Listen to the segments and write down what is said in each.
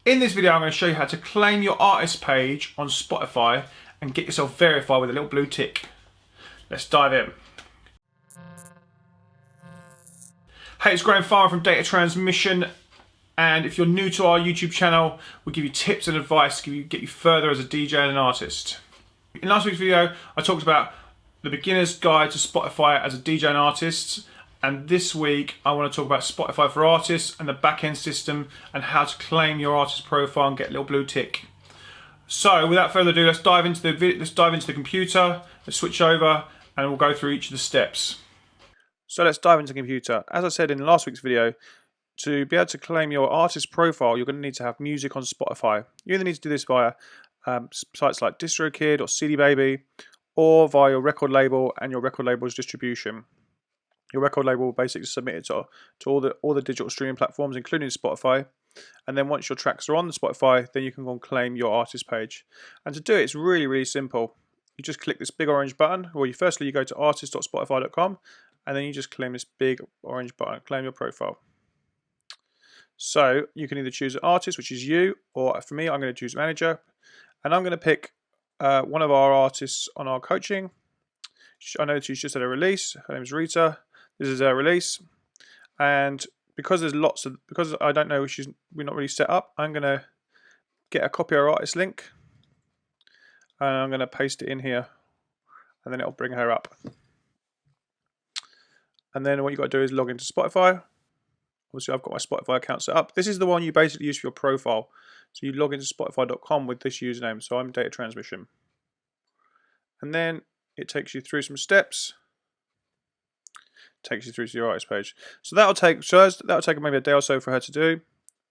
In this video I'm going to show you how to claim your artist page on Spotify and get yourself verified with a little blue tick. Let's dive in. Hey, it's Grahame from Data Transmission, and if you're new to our YouTube channel, we give you tips and advice to get you further as a DJ and an artist. In last week's video I talked about the beginner's guide to Spotify as a DJ and artist, and this week I want to talk about Spotify for artists and the back-end system and how to claim your artist profile and get a little blue tick. So without further ado, let's dive into the computer, let's switch over and we'll go through each of the steps. So let's dive into the computer. As I said in last week's video, to be able to claim your artist profile, you're going to need to have music on Spotify. You either need to do this via sites like DistroKid or CD Baby, or via your record label and your record label's distribution. Your record label will basically submit it to all the digital streaming platforms, including Spotify. And then once your tracks are on the Spotify, then you can go and claim your artist page. And to do it, it's really, really simple. You just click this big orange button. Well, firstly you go to artist.spotify.com, and then you just claim this big orange button, claim your profile. So you can either choose an artist, which is you, or for me, I'm going to choose manager, and I'm going to pick one of our artists on our coaching. I know she's just had a release. Her name is Rita. This is her release, and because I don't know, we're not really set up, I'm going to get a copy of our artist link, and I'm going to paste it in here, and then it'll bring her up. And then what you've got to do is log into Spotify. Obviously, I've got my Spotify account set up. This is the one you basically use for your profile. So you log into spotify.com with this username. So I'm Data Transmission. And then it takes you through some steps. Takes you through to your artist page. So that'll take maybe a day or so for her to do.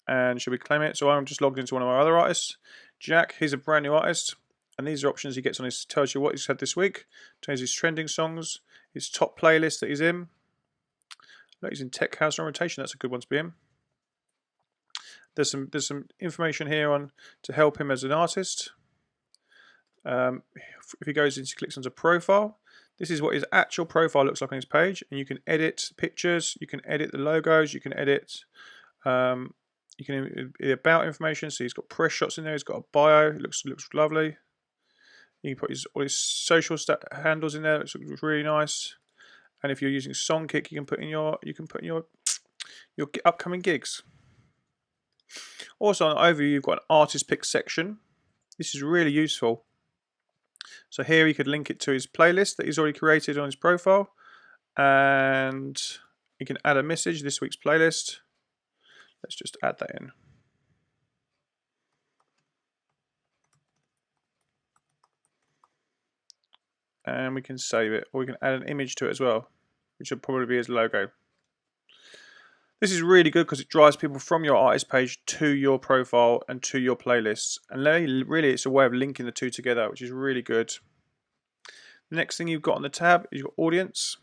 And she'll be claiming it. So I'm just logged into one of our other artists, Jack. He's a brand new artist. And these are options he gets on his, tells you what he's had this week, tells his trending songs, his top playlist that he's in. Look, he's in Tech House on rotation. That's a good one to be in. There's some information here on to help him as an artist. If he goes into clicks onto profile, this is what his actual profile looks like on his page, and you can edit pictures, you can edit the logos, you can edit about information. So he's got press shots in there. He's got a bio. It looks lovely. You can put all his social handles in there. It looks really nice. And if you're using Songkick, you can put in your upcoming gigs. Also on the overview, you've got an artist pick section. This is really useful. So here he could link it to his playlist that he's already created on his profile, and you can add a message, this week's playlist. Let's just add that in. And we can save it, or we can add an image to it as well, which will probably be his logo. This is really good because it drives people from your artist page to your profile and to your playlists, and really it's a way of linking the two together, which is really good. The next thing you've got on the tab is your audience.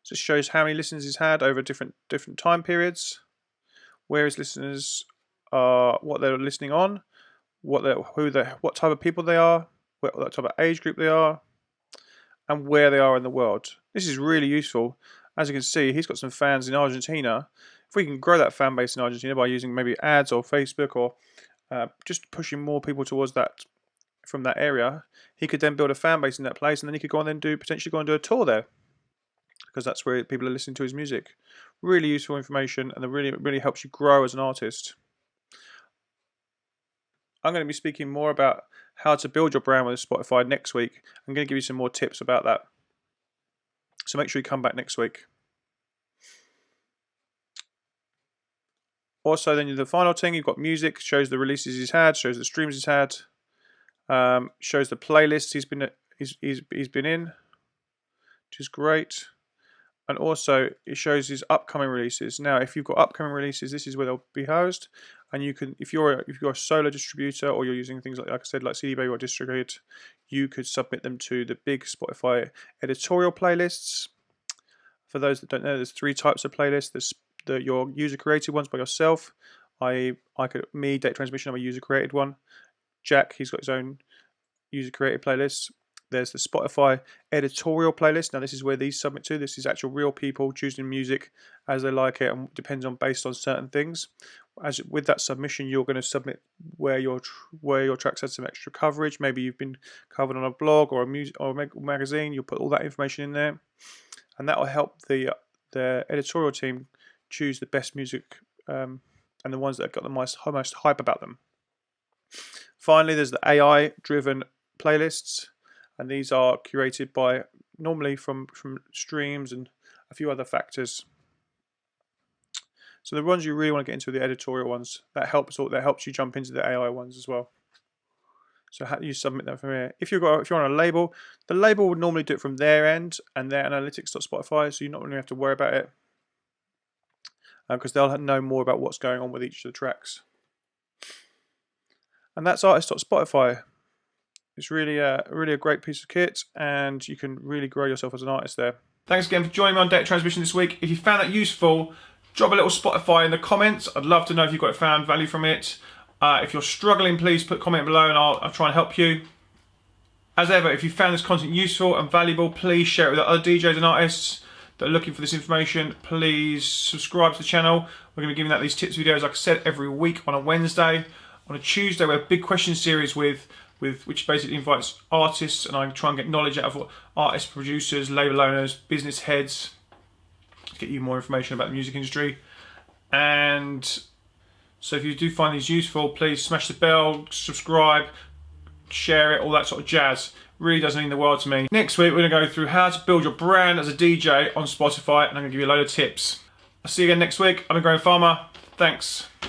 So it shows how many listeners he's had over different time periods, where his listeners are, what they're listening on, what type of people they are, what type of age group they are, and where they are in the world. This is really useful. As you can see, he's got some fans in Argentina. If we can grow that fan base in Argentina by using maybe ads or Facebook, or just pushing more people towards that from that area, he could then build a fan base in that place, and then he could go on and potentially go and do a tour there, because that's where people are listening to his music. Really useful information, and it really helps you grow as an artist. I'm going to be speaking more about how to build your brand with Spotify next week. I'm going to give you some more tips about that. So make sure you come back next week. Also, then the final thing, you've got music, shows the releases he's had, shows the streams he's had, shows the playlists he's been in, which is great. And also it shows his upcoming releases. Now, if you've got upcoming releases, this is where they'll be housed. And you can, if you're a solo distributor, or you're using things like I said, like CD Baby or DistroKid, you could submit them to the big Spotify editorial playlists. For those that don't know, there's 3 types of playlists. There's your user created ones by yourself. Data Transmission, I'm a user created one. Jack, he's got his own user created playlists. There's the Spotify editorial playlist. Now this is where these submit to. This is actual real people choosing music as they like it, and depends on based on certain things. As with that submission, you're going to submit where your tracks had some extra coverage. Maybe you've been covered on a blog or a magazine. You'll put all that information in there, and that will help the editorial team choose the best music and the ones that have got the most hype about them. Finally, there's the AI-driven playlists, and these are curated by normally from streams and a few other factors. So the ones you really want to get into are the editorial ones. That helps you jump into the AI ones as well. So how do you submit them from here? If you're on a label, the label would normally do it from their end and their analytics.spotify, so you're not really have to worry about it because they'll know more about what's going on with each of the tracks. And that's artist.spotify. It's really a great piece of kit, and you can really grow yourself as an artist there. Thanks again for joining me on Data Transmission this week. If you found that useful, drop a little Spotify in the comments. I'd love to know if you've found value from it. If you're struggling, please put a comment below and I'll try and help you. As ever, if you found this content useful and valuable, please share it with other DJs and artists that are looking for this information. Please subscribe to the channel. We're going to be giving out these tips videos, like I said, every week on a Wednesday. On a Tuesday, we have a big question series which basically invites artists, and I try and get knowledge out of what artists, producers, label owners, business heads, to get you more information about the music industry. And so if you do find these useful, please smash the bell, subscribe, share it, all that sort of jazz. Really does mean the world to me. Next week, we're going to go through how to build your brand as a DJ on Spotify, and I'm going to give you a load of tips. I'll see you again next week. I've been Grahame Farmer. Thanks.